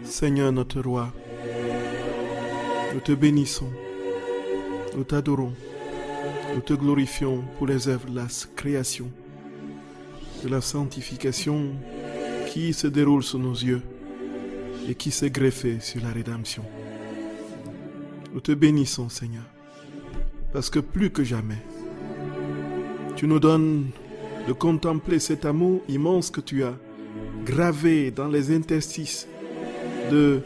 Seigneur notre roi, nous te bénissons, nous t'adorons, nous te glorifions pour les œuvres de la création, de la sanctification qui se déroule sous nos yeux et qui s'est greffée sur la rédemption. Nous te bénissons, Seigneur, parce que plus que jamais, tu nous donnes de contempler cet amour immense que tu as gravé dans les interstices de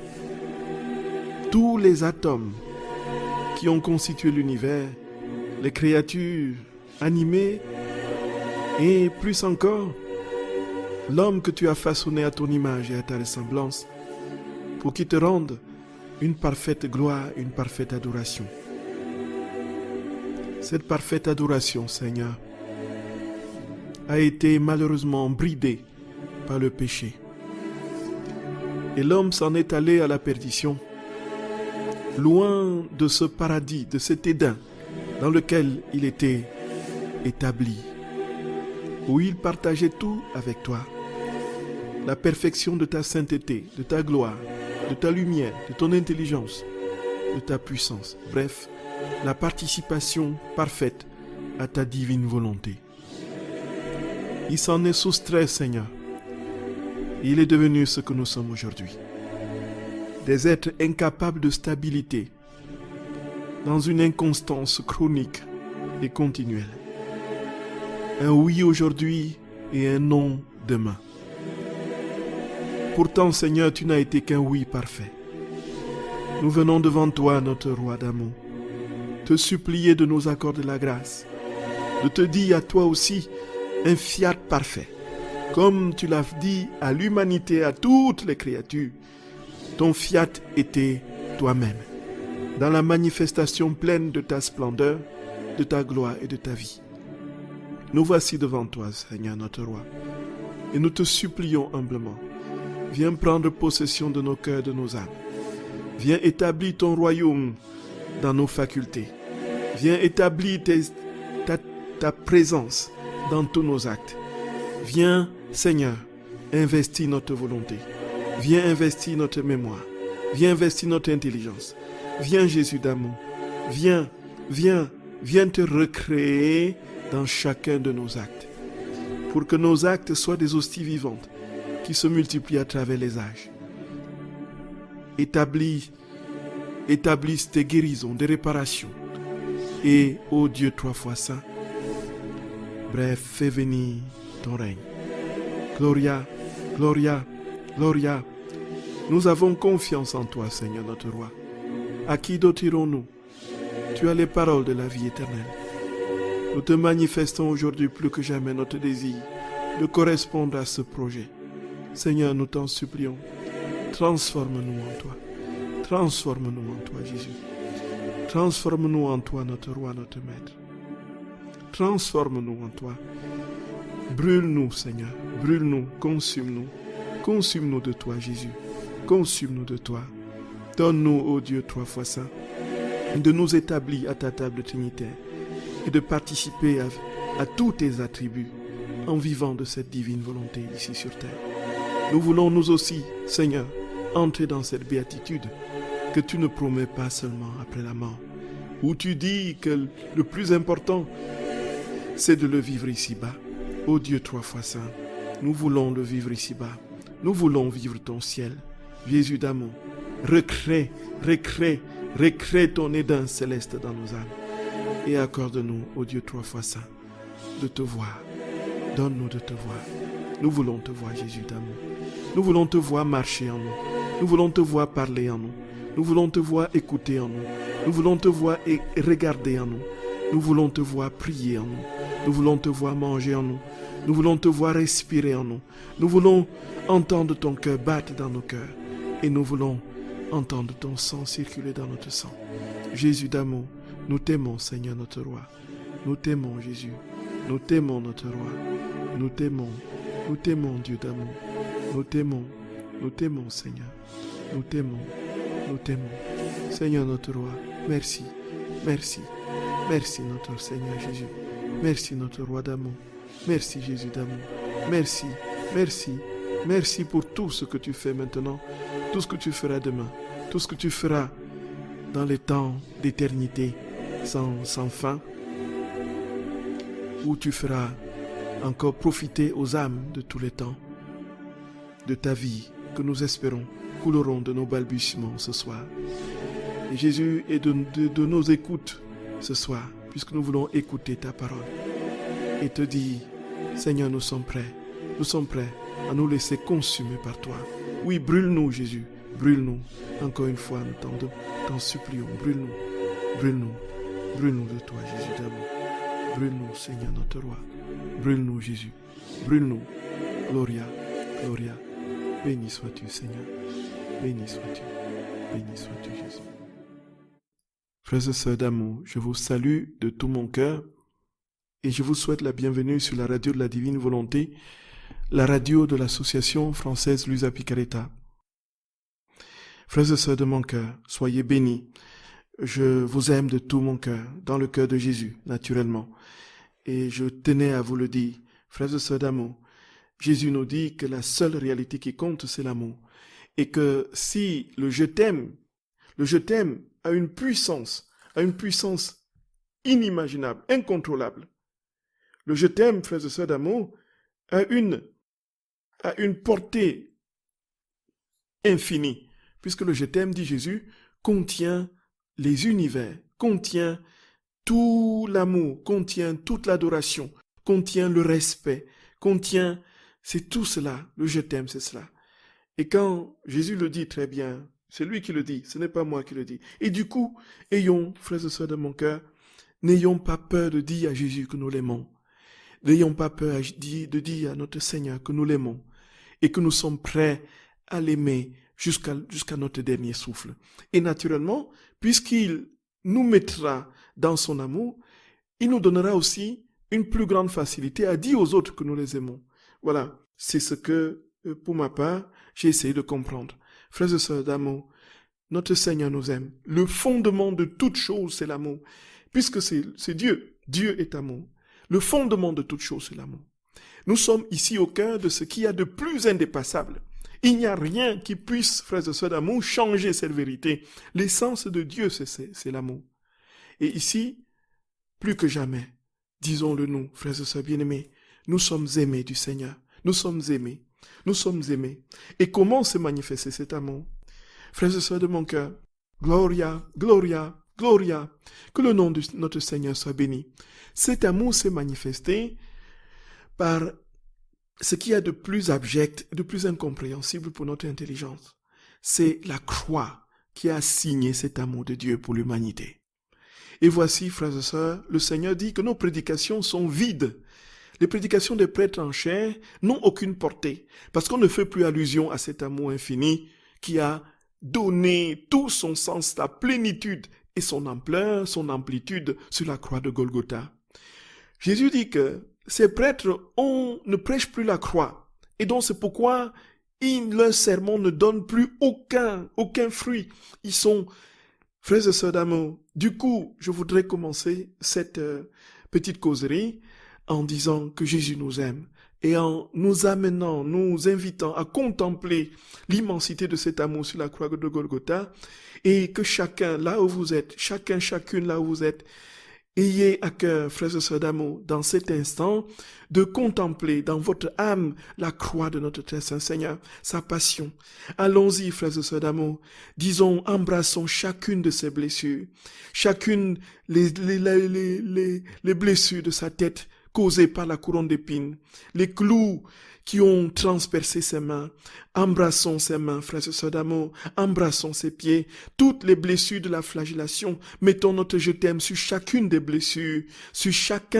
tous les atomes qui ont constitué l'univers, les créatures animées et plus encore, l'homme que tu as façonné à ton image et à ta ressemblance pour qu'il te rende une parfaite gloire, une parfaite adoration. Cette parfaite adoration, Seigneur, a été malheureusement bridée par le péché. Et l'homme s'en est allé à la perdition, loin de ce paradis, de cet Éden dans lequel il était établi, où il partageait tout avec toi, la perfection de ta sainteté, de ta gloire, de ta lumière, de ton intelligence, de ta puissance, bref, la participation parfaite à ta divine volonté. Il s'en est soustrait, Seigneur. Il est devenu ce que nous sommes aujourd'hui. Des êtres incapables de stabilité, dans une inconstance chronique et continuelle. Un oui aujourd'hui et un non demain. Pourtant, Seigneur, tu n'as été qu'un oui parfait. Nous venons devant toi, notre roi d'amour, te supplier de nous accorder la grâce, de te dire à toi aussi un fiat parfait. Comme tu l'as dit à l'humanité, à toutes les créatures, ton fiat était toi-même, dans la manifestation pleine de ta splendeur, de ta gloire et de ta vie. Nous voici devant toi, Seigneur notre roi, et nous te supplions humblement, viens prendre possession de nos cœurs, de nos âmes. Viens établir ton royaume dans nos facultés. Viens établir ta présence dans tous nos actes. Viens, Seigneur, investir notre volonté. Viens investir notre mémoire. Viens investir notre intelligence. Viens, Jésus d'amour. Viens te recréer dans chacun de nos actes. Pour que nos actes soient des hosties vivantes qui se multiplient à travers les âges. Établissent tes guérisons, des réparations. Et, ô Dieu trois fois saint, bref, fais venir ton règne. Gloria, Gloria, Gloria. Nous avons confiance en toi, Seigneur notre roi. À qui d'autre irons-nous? Tu as les paroles de la vie éternelle. Nous te manifestons aujourd'hui plus que jamais notre désir de correspondre à ce projet. Seigneur, nous t'en supplions. Transforme-nous en toi. Transforme-nous en toi, Jésus. Transforme-nous en toi, notre roi, notre maître. Transforme-nous en toi. Brûle-nous, Seigneur. Brûle-nous, consume-nous. Consume-nous de toi, Jésus. Consume-nous de toi. Donne-nous, ô Dieu trois fois saint, de nous établir à ta table trinitaire et de participer à tous tes attributs en vivant de cette divine volonté ici sur terre. Nous voulons nous aussi, Seigneur, entrer dans cette béatitude que tu ne promets pas seulement après la mort, où tu dis que le plus important, c'est de le vivre ici-bas. Ô Dieu trois fois saint, nous voulons le vivre ici-bas. Nous voulons vivre ton ciel. Jésus d'amour, recrée ton Éden céleste dans nos âmes. Et accorde-nous, ô Dieu trois fois saint, de te voir. Donne-nous de te voir. Nous voulons te voir, Jésus d'amour. Nous voulons te voir marcher en nous. Nous voulons te voir parler en nous. Nous voulons te voir écouter en nous. Nous voulons te voir et regarder en nous. Nous voulons te voir prier en nous. Nous voulons te voir manger en nous. Nous voulons te voir respirer en nous. Nous voulons entendre ton cœur battre dans nos cœurs. Et nous voulons entendre ton sang circuler dans notre sang. Jésus d'amour, nous t'aimons, Seigneur notre roi. Nous t'aimons, Jésus. Nous t'aimons, notre roi. Nous t'aimons. Nous t'aimons, Dieu d'amour. Nous t'aimons, Seigneur. Nous t'aimons. Seigneur notre roi, merci, merci, merci notre Seigneur Jésus. Merci notre roi d'amour. Merci Jésus d'amour. Merci, merci, merci pour tout ce que tu fais maintenant tout ce que tu feras demain, tout ce que tu feras dans les temps d'éternité sans fin, où tu feras encore profiter aux âmes de tous les temps, de ta vie que nous espérons couleront de nos balbutiements ce soir. Et Jésus, et de nos écoutes ce soir, puisque nous voulons écouter ta parole et te dire, Seigneur, nous sommes prêts à nous laisser consumer par toi. Oui, brûle-nous, Jésus, brûle-nous. Encore une fois, nous t'en supplions, brûle-nous de toi, Jésus d'amour. Brûle-nous, Seigneur, notre roi. Brûle-nous, Jésus, brûle-nous. Gloria, Gloria. Béni sois-tu, Seigneur. Béni sois-tu. Béni sois-tu, Jésus. Frères et sœurs d'amour, je vous salue de tout mon cœur et je vous souhaite la bienvenue sur la radio de la Divine Volonté, la radio de l'association française Luisa Picaretta. Frères et sœurs de mon cœur, soyez bénis. Je vous aime de tout mon cœur, dans le cœur de Jésus, naturellement. Et je tenais à vous le dire, frères et sœurs d'amour, Jésus nous dit que la seule réalité qui compte, c'est l'amour. Et que si le je t'aime a une puissance inimaginable, incontrôlable. Le je t'aime, frères et sœurs d'amour, a une portée infinie. Puisque le je t'aime, dit Jésus, contient les univers, contient tout l'amour, contient toute l'adoration, contient le respect, contient, c'est tout cela, le je t'aime, c'est cela. Et quand Jésus le dit très bien, c'est lui qui le dit, ce n'est pas moi qui le dis. Et du coup, ayons, frères et sœurs de mon cœur, n'ayons pas peur de dire à Jésus que nous l'aimons. N'ayons pas peur de dire à notre Seigneur que nous l'aimons et que nous sommes prêts à l'aimer jusqu'à notre dernier souffle. Et naturellement, puisqu'il nous mettra dans son amour, il nous donnera aussi une plus grande facilité à dire aux autres que nous les aimons. Voilà, c'est ce que, pour ma part, j'ai essayé de comprendre. Frères et sœurs d'amour, notre Seigneur nous aime. Le fondement de toute chose, c'est l'amour. Puisque c'est Dieu. Dieu est amour. Le fondement de toute chose, c'est l'amour. Nous sommes ici au cœur de ce qu'il y a de plus indépassable. Il n'y a rien qui puisse, frères et sœurs d'amour, changer cette vérité. L'essence de Dieu, c'est l'amour. Et ici, plus que jamais, disons-le nous, frères et sœurs bien-aimés, nous sommes aimés du Seigneur. Nous sommes aimés. Nous sommes aimés. Et comment se manifester cet amour? Frères et sœurs de mon cœur, Gloria, Gloria, Gloria, que le nom de notre Seigneur soit béni. Cet amour s'est manifesté par ce qu'il y a de plus abject, de plus incompréhensible pour notre intelligence. C'est la croix qui a signé cet amour de Dieu pour l'humanité. Et voici, frères et sœurs, le Seigneur dit que nos prédications sont vides. Les prédications des prêtres en chair n'ont aucune portée, parce qu'on ne fait plus allusion à cet amour infini qui a donné tout son sens, sa plénitude et son ampleur, son amplitude sur la croix de Golgotha. Jésus dit que ces prêtres ne prêchent plus la croix. Et donc c'est pourquoi leur sermon ne donne plus aucun fruit. Ils sont frères et sœurs d'amour. Du coup, je voudrais commencer cette petite causerie en disant que Jésus nous aime et en nous amenant, nous invitant à contempler l'immensité de cet amour sur la croix de Golgotha et que chacun, là où vous êtes, chacune là où vous êtes, ayez à cœur, frères et sœurs d'amour, dans cet instant, de contempler dans votre âme la croix de notre très saint Seigneur, sa passion. Allons-y, frères et sœurs d'amour. Disons, embrassons chacune de ses blessures, chacune les blessures de sa tête causées par la couronne d'épines, les clous qui ont transpercé ses mains. Embrassons ses mains, frères et sœurs d'amour, embrassons ses pieds, toutes les blessures de la flagellation, mettons notre je t'aime sur chacune des blessures, sur chaque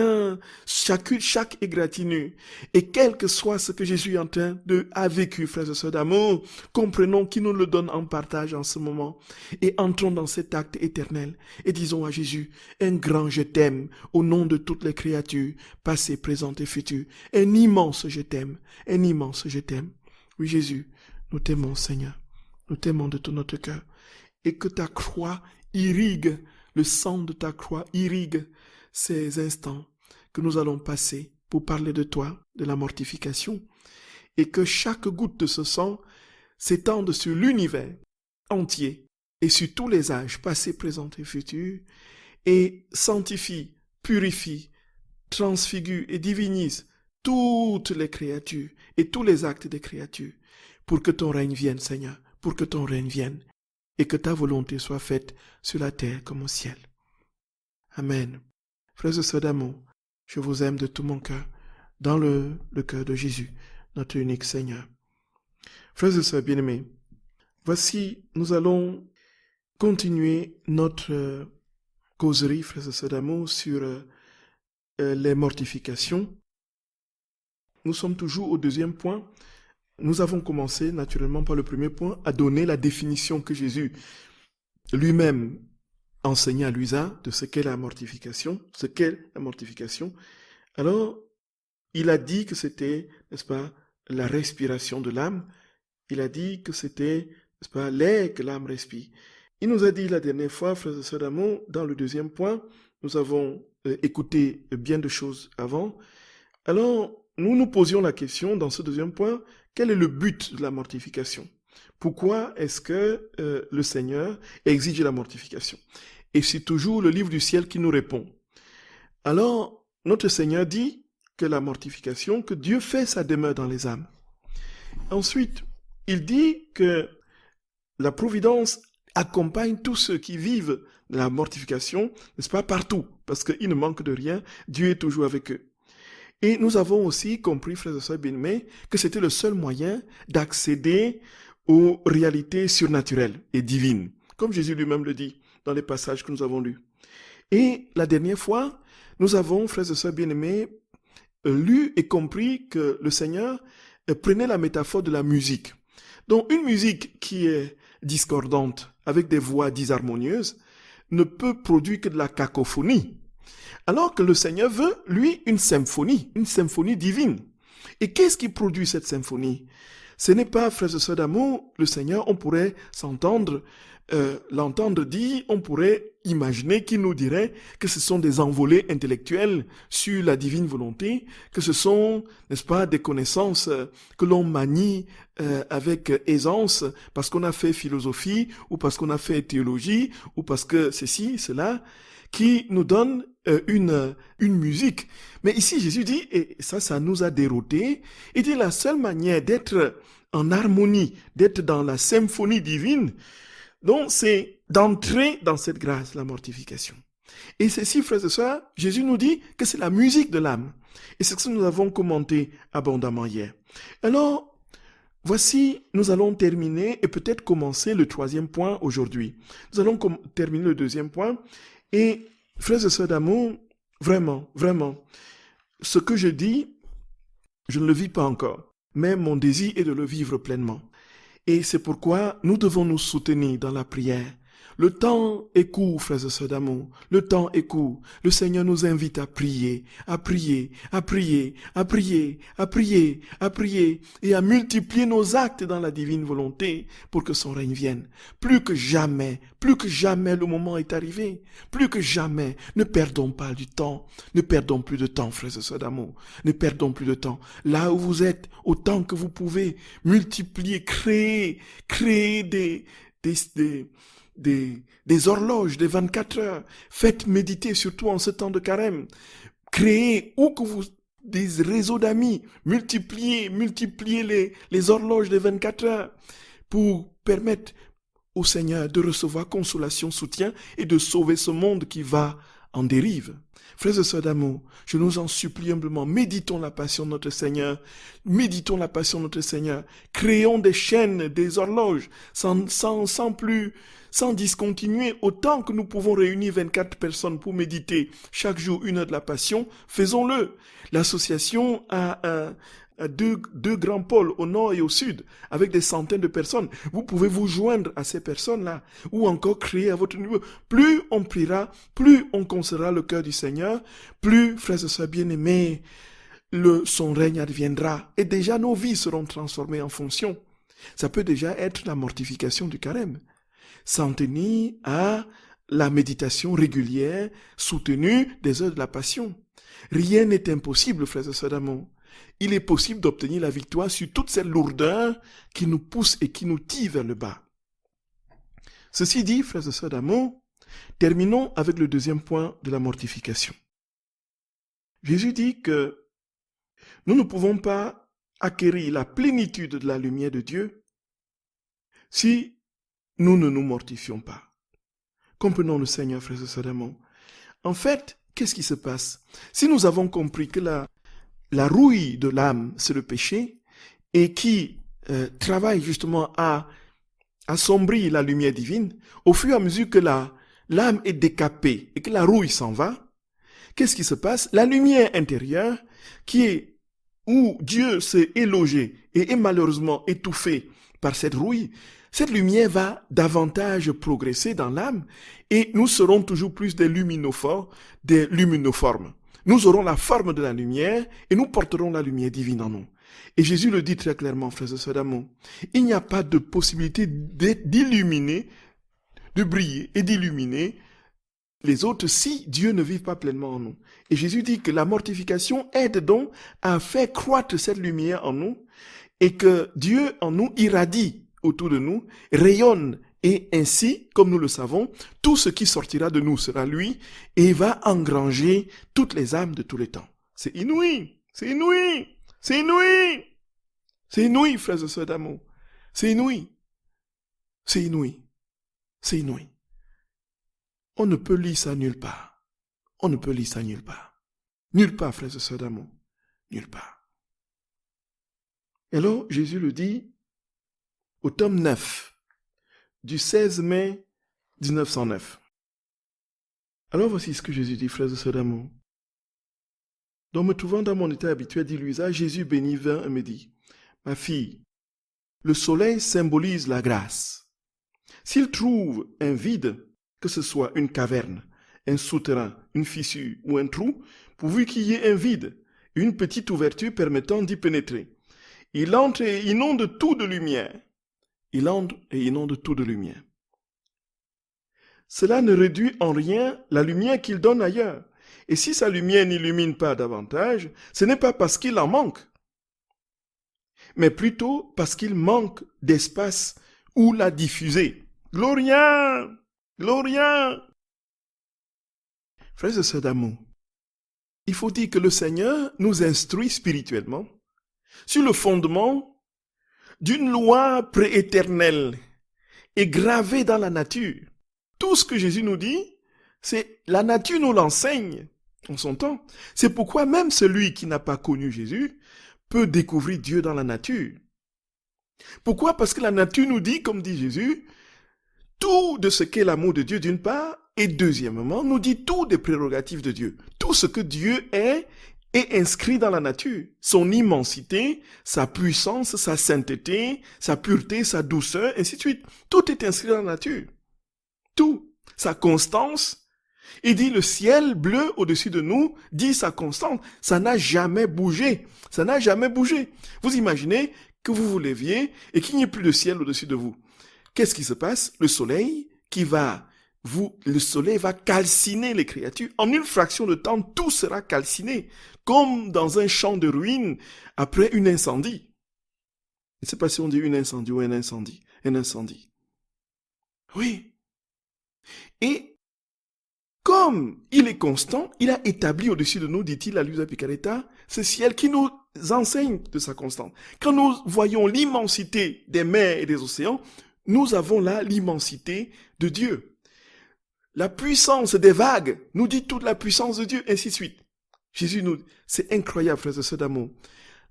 égratignure. Et quel que soit ce que Jésus a vécu, frères et sœurs d'amour, comprenons qu'il nous le donne en partage en ce moment. Et entrons dans cet acte éternel et disons à Jésus, un grand je t'aime au nom de toutes les créatures, passées, présentes et futures. Un immense je t'aime, un immense je t'aime. Oui, Jésus, nous t'aimons, Seigneur. Nous t'aimons de tout notre cœur. Et que ta croix irrigue, le sang de ta croix irrigue ces instants que nous allons passer pour parler de toi, de la mortification. Et que chaque goutte de ce sang s'étende sur l'univers entier et sur tous les âges, passé, présent et futur, et sanctifie, purifie, transfigure et divinise toutes les créatures et tous les actes des créatures, pour que ton règne vienne, Seigneur, pour que ton règne vienne, et que ta volonté soit faite sur la terre comme au ciel. Amen. Frères et sœurs d'amour, je vous aime de tout mon cœur, dans le cœur de Jésus, notre unique Seigneur. Frères et sœurs bien-aimés, voici, nous allons continuer notre causerie, frères et sœurs d'amour, sur les mortifications. Nous sommes toujours au deuxième point. Nous avons commencé naturellement par le premier point à donner la définition que Jésus lui-même enseignait à Luisa de ce qu'est la mortification. Alors, il a dit que c'était, n'est-ce pas, la respiration de l'âme. Il a dit que c'était, n'est-ce pas, l'air que l'âme respire. Il nous a dit la dernière fois, frères et sœurs d'amour, dans le deuxième point, nous avons écouté bien de choses avant. Alors, nous nous posions la question dans ce deuxième point, quel est le but de la mortification? Pourquoi est-ce que le Seigneur exige la mortification? Et c'est toujours le livre du ciel qui nous répond. Alors, notre Seigneur dit que la mortification, que Dieu fait sa demeure dans les âmes. Ensuite, il dit que la providence accompagne tous ceux qui vivent la mortification, n'est-ce pas, partout, parce qu'ils ne manquent de rien, Dieu est toujours avec eux. Et nous avons aussi compris, frères et sœurs bien-aimés, que c'était le seul moyen d'accéder aux réalités surnaturelles et divines, comme Jésus lui-même le dit dans les passages que nous avons lus. Et la dernière fois, nous avons, frères et sœurs bien-aimés, lu et compris que le Seigneur prenait la métaphore de la musique. Donc une musique qui est discordante, avec des voix disharmonieuses, ne peut produire que de la cacophonie. Alors que le Seigneur veut, lui, une symphonie divine. Et qu'est-ce qui produit cette symphonie? Ce n'est pas, frères et sœurs d'amour, le Seigneur, on pourrait l'entendre dire, on pourrait imaginer qu'il nous dirait que ce sont des envolées intellectuelles sur la divine volonté, que ce sont, n'est-ce pas, des connaissances que l'on manie avec aisance parce qu'on a fait philosophie ou parce qu'on a fait théologie ou parce que ceci, cela, qui nous donne une musique. Mais ici, Jésus dit, et ça nous a déroutés, il dit la seule manière d'être en harmonie, d'être dans la symphonie divine, donc c'est d'entrer dans cette grâce, la mortification. Et ceci, frères et sœurs, Jésus nous dit que c'est la musique de l'âme. Et c'est ce que nous avons commenté abondamment hier. Alors, voici, nous allons terminer et peut-être commencer le troisième point aujourd'hui. Nous allons terminer le deuxième point. Et, frères et sœurs d'amour, vraiment, ce que je dis, je ne le vis pas encore. Mais mon désir est de le vivre pleinement. Et c'est pourquoi nous devons nous soutenir dans la prière. Le temps est court, frères et sœurs d'amour. Le temps est court. Le Seigneur nous invite à prier, et à multiplier nos actes dans la divine volonté pour que son règne vienne. Plus que jamais, le moment est arrivé. Plus que jamais, ne perdons pas du temps. Ne perdons plus de temps, frères et sœurs d'amour. Ne perdons plus de temps. Là où vous êtes, autant que vous pouvez, multiplier, créer des horloges des 24 heures. Faites méditer, surtout en ce temps de carême. Créez, où que vous, des réseaux d'amis. Multipliez les horloges des 24 heures pour permettre au Seigneur de recevoir consolation, soutien et de sauver ce monde qui va en dérive. Frères et sœurs d'amour, je nous en supplie humblement, méditons la passion de notre Seigneur. Créons des chaînes, des horloges, sans discontinuer, autant que nous pouvons réunir 24 personnes pour méditer chaque jour 1 heure de la passion, faisons-le. L'association a deux grands pôles au nord et au sud, avec des centaines de personnes. Vous pouvez vous joindre à ces personnes-là, ou encore créer à votre niveau. Plus on priera, plus on consolera le cœur du Seigneur, plus, frères et sœurs bien-aimés, son règne adviendra. Et déjà nos vies seront transformées en fonction. Ça peut déjà être la mortification du carême. S'en tenir à la méditation régulière, soutenue des heures de la passion. Rien n'est impossible, frères et sœurs d'amour. il est possible d'obtenir la victoire sur toute cette lourdeur qui nous pousse et qui nous tire vers le bas. Ceci dit, frères et sœurs d'amour, terminons avec le deuxième point de la mortification. Jésus dit que nous ne pouvons pas acquérir la plénitude de la lumière de Dieu si nous ne nous mortifions pas. Comprenons le Seigneur, frères et sœurs d'amour. En fait, qu'est-ce qui se passe? Si nous avons compris que la rouille de l'âme, c'est le péché, et qui travaille justement à assombrir la lumière divine, au fur et à mesure que l'âme est décapée et que la rouille s'en va, qu'est-ce qui se passe? La lumière intérieure, où Dieu s'est élogé et est malheureusement étouffé par cette rouille, cette lumière va davantage progresser dans l'âme et nous serons toujours plus des luminophores, des luminoformes. Nous aurons la forme de la lumière et nous porterons la lumière divine en nous. Et Jésus le dit très clairement, frères et sœurs d'amour, il n'y a pas de possibilité d'illuminer, de briller et d'illuminer les autres si Dieu ne vit pas pleinement en nous. Et Jésus dit que la mortification aide donc à faire croître cette lumière en nous et que Dieu en nous irradie autour de nous, rayonne et ainsi, comme nous le savons, tout ce qui sortira de nous sera lui et va engranger toutes les âmes de tous les temps. C'est inouï, c'est inouï, c'est inouï, c'est inouï, frères et sœurs d'amour, c'est inouï, c'est inouï, c'est inouï. On ne peut lire ça nulle part. On ne peut lire ça nulle part. Nulle part, frères et sœurs d'amour, nulle part. Et alors, Jésus le dit au tome 9, du 16 mai 1909. Alors voici ce que Jésus dit, frères et sœurs d'amour. Donc me trouvant dans mon état habituel d'illusa, Jésus béni vint et me dit, « Ma fille, le soleil symbolise la grâce. S'il trouve un vide, que ce soit une caverne, un souterrain, une fissure ou un trou, pourvu qu'il y ait un vide, une petite ouverture permettant d'y pénétrer, il entre et inonde tout de lumière. Il entre et inonde tout de lumière. Cela ne réduit en rien la lumière qu'il donne ailleurs. Et si sa lumière n'illumine pas davantage, ce n'est pas parce qu'il en manque, mais plutôt parce qu'il manque d'espace où la diffuser. Gloria! Gloria! Frères et sœurs d'amour, il faut dire que le Seigneur nous instruit spirituellement sur le fondement d'une loi prééternelle et gravée dans la nature. Tout ce que Jésus nous dit, c'est la nature nous l'enseigne en son temps. C'est pourquoi même celui qui n'a pas connu Jésus peut découvrir Dieu dans la nature. Pourquoi? Parce que la nature nous dit, comme dit Jésus, tout de ce qu'est l'amour de Dieu d'une part, et deuxièmement, nous dit tout des prérogatives de Dieu. Tout ce que Dieu est inscrit dans la nature. Son immensité, sa puissance, sa sainteté, sa pureté, sa douceur, ainsi de suite. Tout est inscrit dans la nature. Tout. Sa constance. Il dit le ciel bleu au-dessus de nous, dit sa constance. Ça n'a jamais bougé. Ça n'a jamais bougé. Vous imaginez que vous vous leviez et qu'il n'y ait plus de ciel au-dessus de vous. Qu'est-ce qui se passe? Le soleil va calciner les créatures. En une fraction de temps, tout sera calciné, comme dans un champ de ruines après un incendie. Je ne sais pas si on dit une incendie ou un incendie. Un incendie. Oui. Et comme il est constant, il a établi au-dessus de nous, dit-il à Luisa Picaretta, ce ciel qui nous enseigne de sa constance. Quand nous voyons l'immensité des mers et des océans, nous avons là l'immensité de Dieu. La puissance des vagues nous dit toute la puissance de Dieu, ainsi de suite. Jésus nous, c'est incroyable, frères et sœurs d'amour.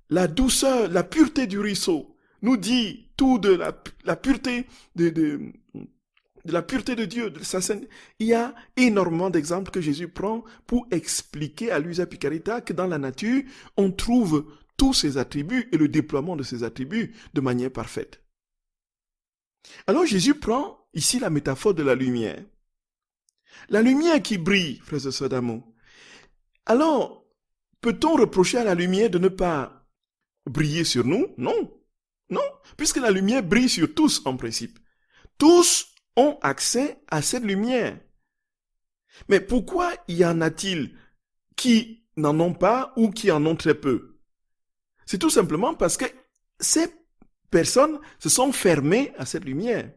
La douceur, la pureté du ruisseau nous dit tout de la pureté de la pureté de Dieu, de sa sainteté. Il y a énormément d'exemples que Jésus prend pour expliquer à Luisa Picaretta que dans la nature, on trouve tous ses attributs et le déploiement de ses attributs de manière parfaite. Alors Jésus prend ici la métaphore de la lumière. La lumière qui brille, frères et sœurs d'amour. Alors, peut-on reprocher à la lumière de ne pas briller sur nous? Non, non, puisque la lumière brille sur tous en principe. Tous ont accès à cette lumière. Mais pourquoi y en a-t-il qui n'en ont pas ou qui en ont très peu? C'est tout simplement parce que ces personnes se sont fermées à cette lumière.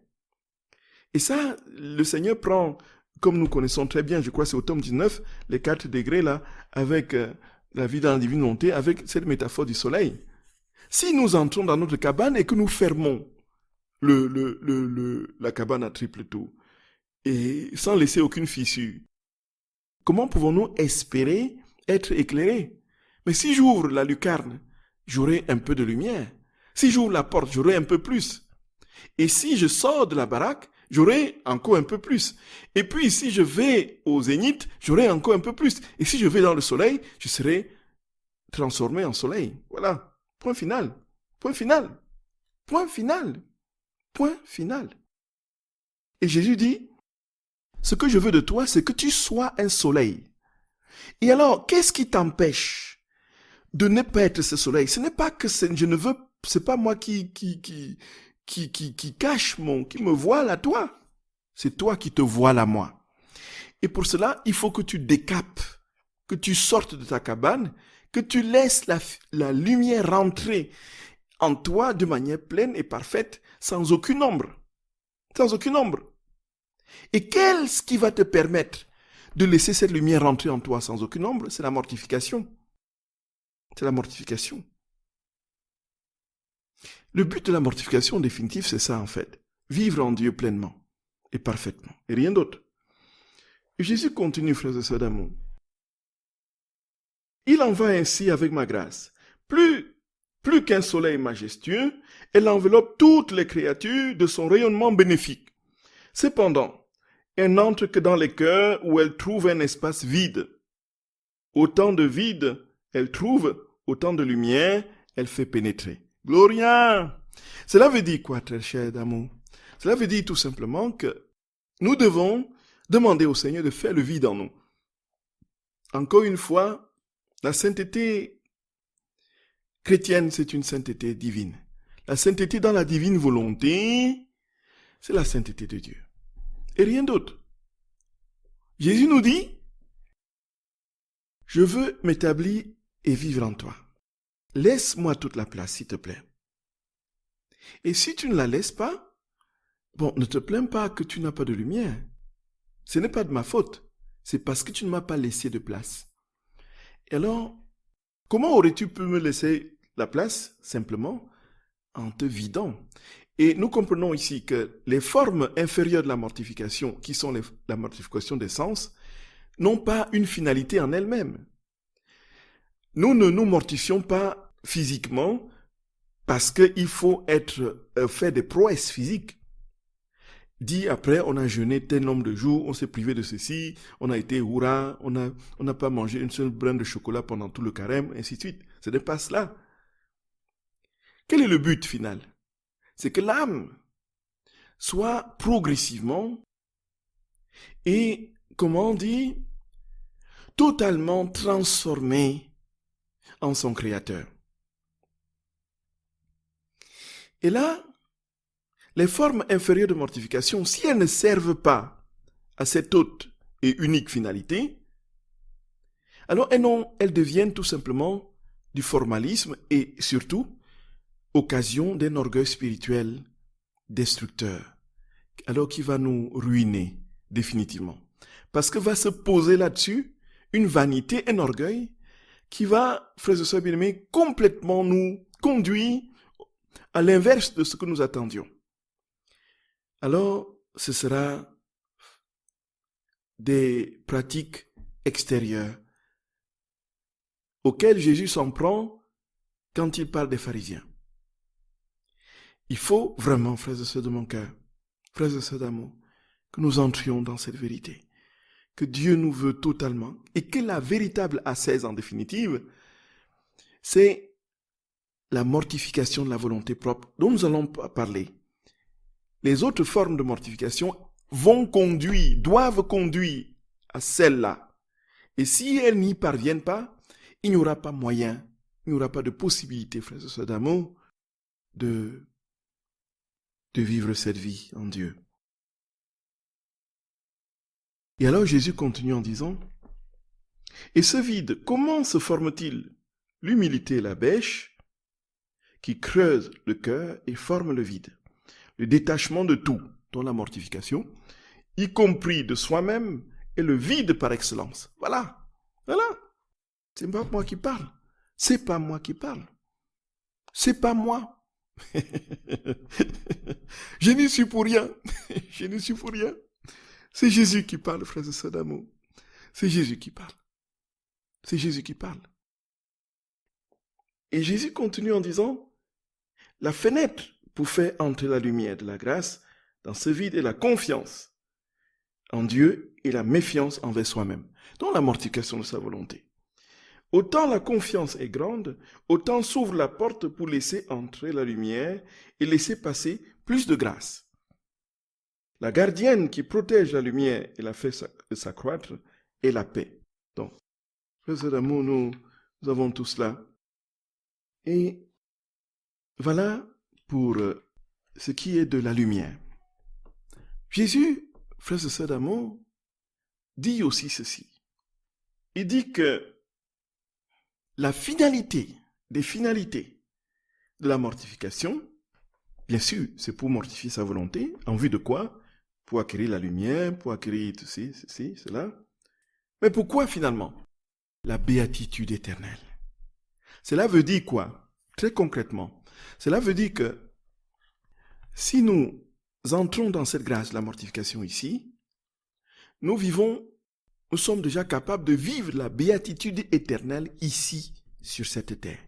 Et ça, le Seigneur prend, comme nous connaissons très bien, je crois que c'est au tome 19, les 4 degrés là, avec la vie dans la divine volonté, avec cette métaphore du soleil. Si nous entrons dans notre cabane et que nous fermons la cabane à triple tour, et sans laisser aucune fissure, comment pouvons-nous espérer être éclairés? Mais si j'ouvre la lucarne, j'aurai un peu de lumière. Si j'ouvre la porte, j'aurai un peu plus. Et si je sors de la baraque, j'aurai encore un peu plus. Et puis si je vais au zénith, j'aurai encore un peu plus. Et si je vais dans le soleil, je serai transformé en soleil. Voilà. Point final. Point final. Point final. Point final. Et Jésus dit, ce que je veux de toi, c'est que tu sois un soleil. Et alors, qu'est-ce qui t'empêche de ne pas être ce soleil? Ce n'est pas que je ne veux, c'est pas moi qui cache qui me voile à toi. C'est toi qui te voiles à moi. Et pour cela, il faut que tu décapes, que tu sortes de ta cabane, que tu laisses la lumière rentrer en toi de manière pleine et parfaite, sans aucune ombre. Sans aucune ombre. Et qu'est-ce qui va te permettre de laisser cette lumière rentrer en toi sans aucune ombre? C'est la mortification. C'est la mortification. Le but de la mortification définitive, c'est ça en fait. Vivre en Dieu pleinement et parfaitement. Et rien d'autre. Et Jésus continue, frères et sœurs d'amour. Il en va ainsi avec ma grâce. Plus qu'un soleil majestueux, elle enveloppe toutes les créatures de son rayonnement bénéfique. Cependant, elle n'entre que dans les cœurs où elle trouve un espace vide. Autant de vide elle trouve, autant de lumière elle fait pénétrer. Gloria! Cela veut dire quoi, très cher d'amour? Cela veut dire tout simplement que nous devons demander au Seigneur de faire le vide en nous. Encore une fois, la sainteté chrétienne, c'est une sainteté divine. La sainteté dans la divine volonté, c'est la sainteté de Dieu. Et rien d'autre. Jésus nous dit, je veux m'établir et vivre en toi. Laisse-moi toute la place, s'il te plaît. Et si tu ne la laisses pas, ne te plains pas que tu n'as pas de lumière. Ce n'est pas de ma faute. C'est parce que tu ne m'as pas laissé de place. Et alors, comment aurais-tu pu me laisser la place? Simplement en te vidant. Et nous comprenons ici que les formes inférieures de la mortification, qui sont la mortification des sens, n'ont pas une finalité en elles-mêmes. Nous ne nous mortifions pas physiquement parce qu'il faut faire des prouesses physiques. Dit après, on a jeûné tel nombre de jours, on s'est privé de ceci, on a été hurrah, on n'a pas mangé une seule brin de chocolat pendant tout le carême, ainsi de suite. Ce n'est pas cela. Quel est le but final? C'est que l'âme soit progressivement et, comment on dit, totalement transformée en son Créateur. Et là, les formes inférieures de mortification, si elles ne servent pas à cette haute et unique finalité, alors elles deviennent tout simplement du formalisme et surtout occasion d'un orgueil spirituel destructeur, alors qui va nous ruiner définitivement. Parce que va se poser là-dessus une vanité, un orgueil, qui va, frères et sœurs bien-aimés, complètement nous conduire à l'inverse de ce que nous attendions. Alors, ce sera des pratiques extérieures auxquelles Jésus s'en prend quand il parle des pharisiens. Il faut vraiment, frères et sœurs de mon cœur, frères et sœurs d'amour, que nous entrions dans cette vérité, que Dieu nous veut totalement et que la véritable ascèse en définitive, c'est la mortification de la volonté propre dont nous allons parler. Les autres formes de mortification doivent conduire à celle-là. Et si elles n'y parviennent pas, il n'y aura pas moyen, il n'y aura pas de possibilité, frères et sœurs d'amour, de vivre cette vie en Dieu. Et alors Jésus continue en disant, « Et ce vide, comment se forme-t-il? L'humilité et la bêche, qui creuse le cœur et forme le vide. Le détachement de tout, dont la mortification, y compris de soi-même, est le vide par excellence. Voilà. C'est pas moi qui parle. C'est pas moi qui parle. C'est pas moi. Je n'y suis pour rien. Je n'y suis pour rien. C'est Jésus qui parle, frères et sœurs d'amour. C'est Jésus qui parle. C'est Jésus qui parle. Et Jésus continue en disant, la fenêtre pour faire entrer la lumière de la grâce dans ce vide est la confiance en Dieu et la méfiance envers soi-même, donc la mortification de sa volonté. Autant la confiance est grande, autant s'ouvre la porte pour laisser entrer la lumière et laisser passer plus de grâce. La gardienne qui protège la lumière et la fait s'accroître est la paix. Donc, frères d'amour, nous avons tout cela. Et voilà pour ce qui est de la lumière. Jésus, frères et sœurs d'amour, dit aussi ceci. Il dit que la finalité, des finalités de la mortification, bien sûr, c'est pour mortifier sa volonté, en vue de quoi? Pour acquérir la lumière, pour acquérir ceci, cela. Mais pourquoi finalement? La béatitude éternelle. Cela veut dire quoi? Très concrètement, cela veut dire que si nous entrons dans cette grâce de la mortification ici, nous sommes déjà capables de vivre la béatitude éternelle ici, sur cette terre.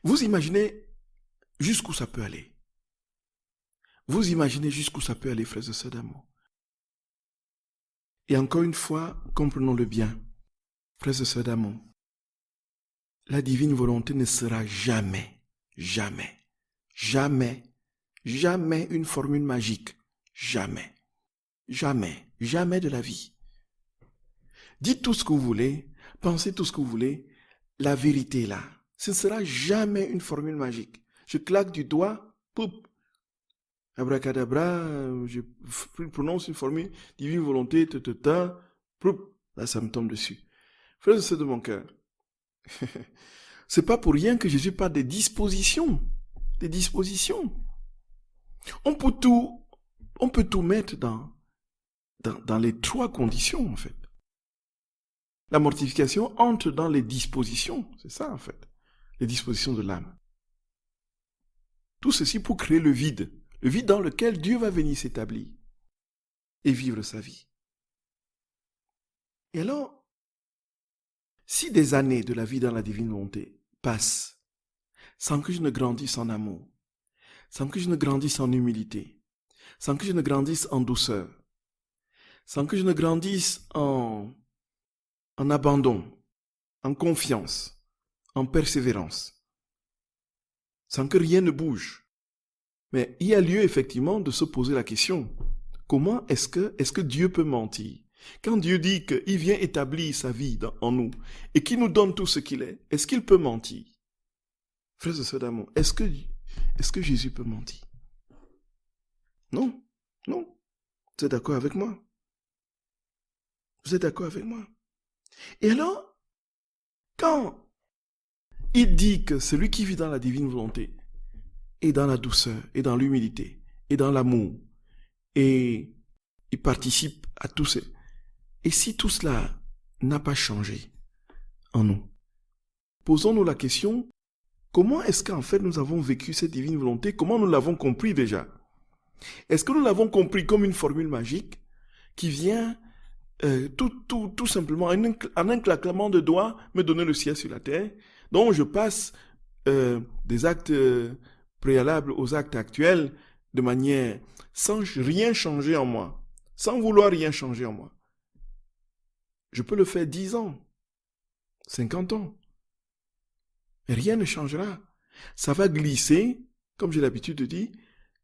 Vous imaginez jusqu'où ça peut aller. Vous imaginez jusqu'où ça peut aller, frères et sœurs d'amour. Et encore une fois, comprenons-le bien, frères et sœurs d'amour. La divine volonté ne sera jamais une formule magique. Jamais de la vie. Dites tout ce que vous voulez, pensez tout ce que vous voulez, la vérité est là. Ce ne sera jamais une formule magique. Je claque du doigt, poup, abracadabra, je prononce une formule, divine volonté, poup, là ça me tombe dessus. Frères et sœurs de mon cœur, c'est pas pour rien que Jésus parle des dispositions. Des dispositions. On peut tout mettre dans les trois conditions, en fait. La mortification entre dans les dispositions, c'est ça, en fait. Les dispositions de l'âme. Tout ceci pour créer le vide dans lequel Dieu va venir s'établir et vivre sa vie. Et alors, si des années de la vie dans la divine volonté passent sans que je ne grandisse en amour, sans que je ne grandisse en humilité, sans que je ne grandisse en douceur, sans que je ne grandisse en abandon, en confiance, en persévérance, sans que rien ne bouge. Mais il y a lieu effectivement de se poser la question, comment est-ce que Dieu peut mentir? Quand Dieu dit qu'il vient établir sa vie en nous et qu'il nous donne tout ce qu'il est-ce qu'il peut mentir? Frères et sœurs d'amour, est-ce que Jésus peut mentir? Non. Vous êtes d'accord avec moi? Vous êtes d'accord avec moi? Et alors, quand il dit que celui qui vit dans la divine volonté est dans la douceur, et dans l'humilité, et dans l'amour, et il participe à tout ça, et si tout cela n'a pas changé en nous, posons-nous la question, comment est-ce qu'en fait nous avons vécu cette divine volonté? Comment nous l'avons compris déjà? Est-ce que nous l'avons compris comme une formule magique qui vient tout simplement en un claquement de doigts me donner le ciel sur la terre, dont je passe des actes préalables aux actes actuels de manière sans rien changer en moi, sans vouloir rien changer en moi? Je peux le faire 10 ans, 50 ans. Et rien ne changera. Ça va glisser, comme j'ai l'habitude de dire,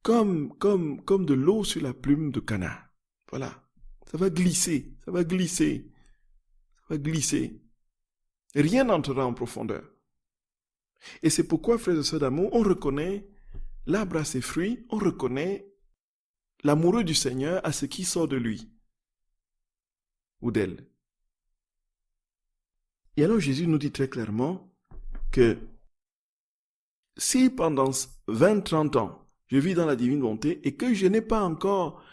comme de l'eau sur la plume de canard. Voilà. Ça va glisser. Rien n'entrera en profondeur. Et c'est pourquoi, frères et sœurs d'amour, on reconnaît l'arbre à ses fruits, on reconnaît l'amoureux du Seigneur à ce qui sort de lui ou d'elle. Et alors Jésus nous dit très clairement que si pendant 20-30 ans, je vis dans la divine volonté et que je n'ai pas encore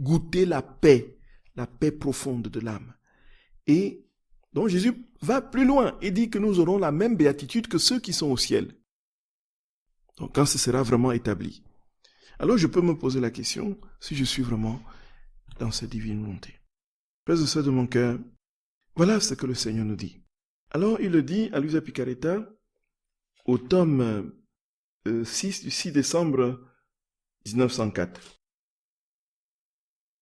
goûté la paix profonde de l'âme. Et donc Jésus va plus loin et dit que nous aurons la même béatitude que ceux qui sont au ciel. Donc quand ce sera vraiment établi. Alors je peux me poser la question si je suis vraiment dans cette divine volonté. Frères et sœurs de mon cœur, voilà ce que le Seigneur nous dit. Alors il le dit à Luisa Picaretta au tome 6 du 6 décembre 1904.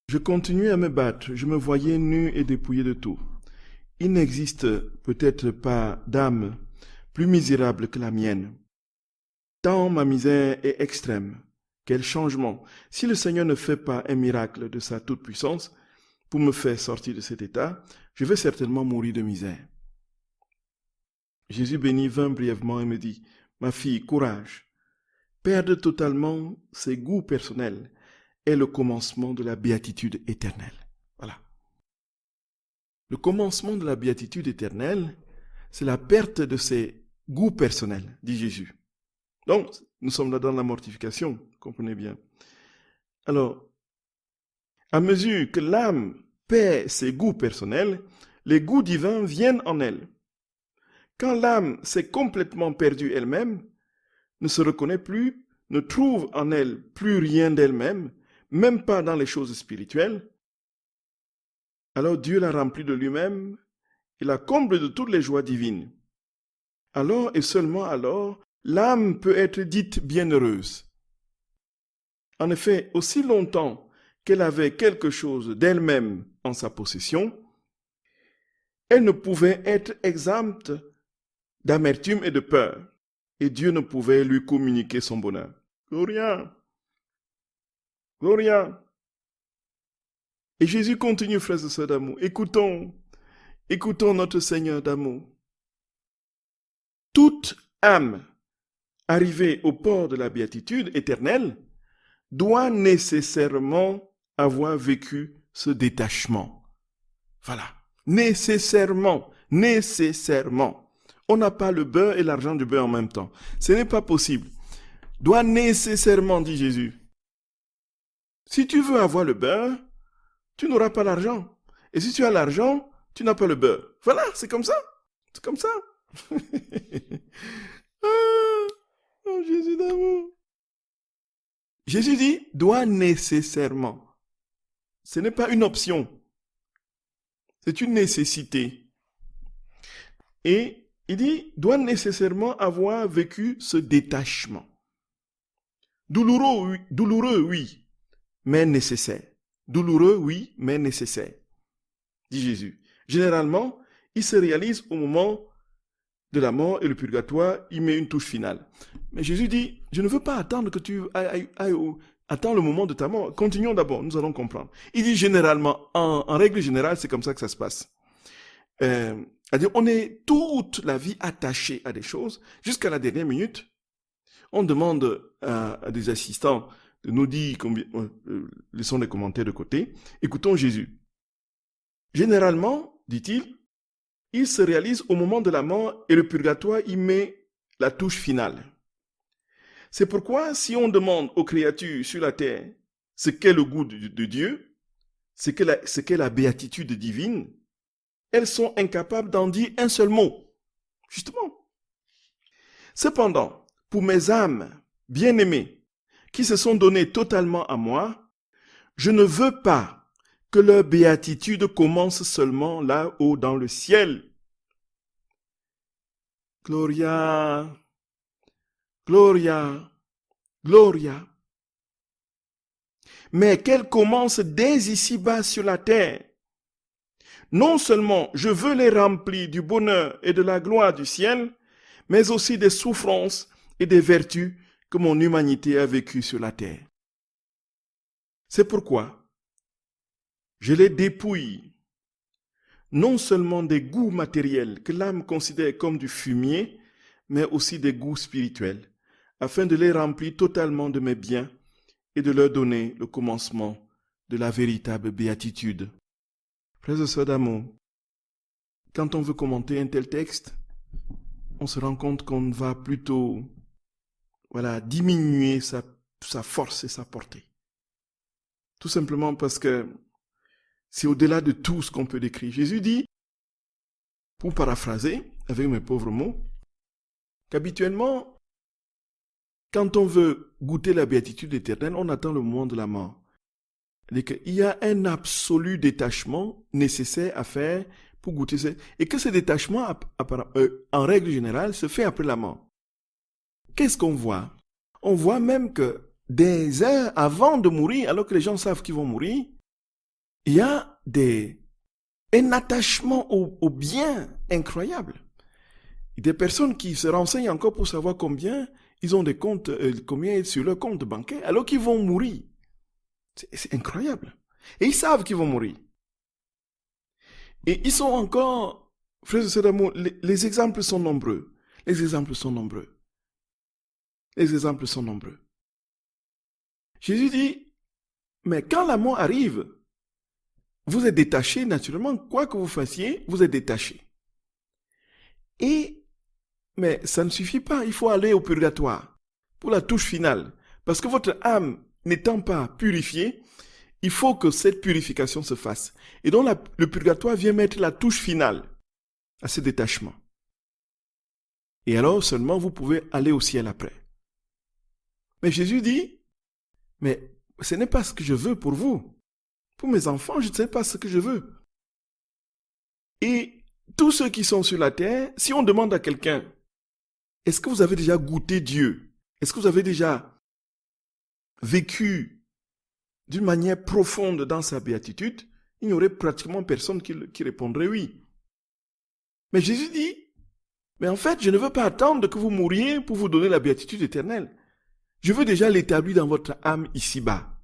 Je continuais à me battre, je me voyais nu et dépouillé de tout. Il n'existe peut-être pas d'âme plus misérable que la mienne. Tant ma misère est extrême. Quel changement! Si le Seigneur ne fait pas un miracle de sa toute-puissance pour me faire sortir de cet état, je vais certainement mourir de misère. Jésus béni vint brièvement et me dit, « Ma fille, courage. Perdre totalement ses goûts personnels est le commencement de la béatitude éternelle. » Voilà. Le commencement de la béatitude éternelle, c'est la perte de ses goûts personnels, dit Jésus. Donc, nous sommes là dans la mortification, comprenez bien. Alors, à mesure que l'âme perd ses goûts personnels, les goûts divins viennent en elle. Quand l'âme s'est complètement perdue elle-même, ne se reconnaît plus, ne trouve en elle plus rien d'elle-même, même pas dans les choses spirituelles, alors Dieu la remplit de lui-même et la comble de toutes les joies divines. Alors et seulement alors, l'âme peut être dite bienheureuse. En effet, aussi longtemps qu'elle avait quelque chose d'elle-même en sa possession, elle ne pouvait être exempte d'amertume et de peur, et Dieu ne pouvait lui communiquer son bonheur. Gloria! Gloria! Et Jésus continue, frères et sœurs d'amour. Écoutons notre Seigneur d'amour. Toute âme arrivée au port de la béatitude éternelle doit nécessairement avoir vécu ce détachement. Voilà. Nécessairement. On n'a pas le beurre et l'argent du beurre en même temps. Ce n'est pas possible. Doit nécessairement, dit Jésus. Si tu veux avoir le beurre, tu n'auras pas l'argent. Et si tu as l'argent, tu n'as pas le beurre. Voilà, c'est comme ça. C'est comme ça. Oh, Jésus d'amour. Jésus dit, doit nécessairement. Ce n'est pas une option. C'est une nécessité. Et il dit, doit nécessairement avoir vécu ce détachement. Douloureux, oui, mais nécessaire. Douloureux, oui, mais nécessaire, dit Jésus. Généralement, il se réalise au moment de la mort et le purgatoire, il met une touche finale. Mais Jésus dit, je ne veux pas attendre que tu ailles attends le moment de ta mort. Continuons d'abord, nous allons comprendre. Il dit généralement, en règle générale, c'est comme ça que ça se passe. C'est-à-dire, on est toute la vie attaché à des choses, jusqu'à la dernière minute. On demande à des assistants de nous dire combien, laissons les commentaires de côté. Écoutons Jésus. Généralement, dit-il, il se réalise au moment de la mort et le purgatoire y met la touche finale. C'est pourquoi si on demande aux créatures sur la terre ce qu'est le goût de Dieu, ce qu'est la béatitude divine, elles sont incapables d'en dire un seul mot. Justement. Cependant, pour mes âmes bien-aimées qui se sont données totalement à moi, je ne veux pas que leur béatitude commence seulement là-haut dans le ciel. Gloria, Gloria, Gloria. Mais qu'elle commence dès ici-bas sur la terre. Non seulement je veux les remplir du bonheur et de la gloire du ciel, mais aussi des souffrances et des vertus que mon humanité a vécues sur la terre. C'est pourquoi je les dépouille, non seulement des goûts matériels que l'âme considère comme du fumier, mais aussi des goûts spirituels, afin de les remplir totalement de mes biens et de leur donner le commencement de la véritable béatitude. Frères et sœurs d'amour, quand on veut commenter un tel texte, on se rend compte qu'on va plutôt diminuer sa force et sa portée. Tout simplement parce que c'est au-delà de tout ce qu'on peut décrire. Jésus dit, pour paraphraser avec mes pauvres mots, qu'habituellement, quand on veut goûter la béatitude éternelle, on attend le moment de la mort. C'est-à-dire qu'il y a un absolu détachement nécessaire à faire pour goûter ça. Et que ce détachement, en règle générale, se fait après la mort. Qu'est-ce qu'on voit? On voit même que des heures avant de mourir, alors que les gens savent qu'ils vont mourir, il y a un attachement au bien incroyable. Il y a des personnes qui se renseignent encore pour savoir combien ils ont des comptes, combien est sur leur compte bancaire, alors qu'ils vont mourir. C'est incroyable. Et ils savent qu'ils vont mourir. Et ils sont encore, frères et sœurs d'amour, les exemples sont nombreux. Les exemples sont nombreux. Les exemples sont nombreux. Jésus dit, mais quand la mort arrive, vous êtes détaché naturellement, quoi que vous fassiez, vous êtes détaché. Mais ça ne suffit pas, il faut aller au purgatoire pour la touche finale. Parce que votre âme n'étant pas purifiée, il faut que cette purification se fasse. Et donc le purgatoire vient mettre la touche finale à ce détachement. Et alors seulement vous pouvez aller au ciel après. Mais Jésus dit, mais ce n'est pas ce que je veux pour vous. Pour mes enfants, je ne sais pas ce que je veux. Et tous ceux qui sont sur la terre, si on demande à quelqu'un, est-ce que vous avez déjà goûté Dieu? Est-ce que vous avez déjà vécu d'une manière profonde dans sa béatitude? Il n'y aurait pratiquement personne qui répondrait oui. Mais Jésus dit, mais en fait, je ne veux pas attendre que vous mouriez pour vous donner la béatitude éternelle. Je veux déjà l'établir dans votre âme ici-bas.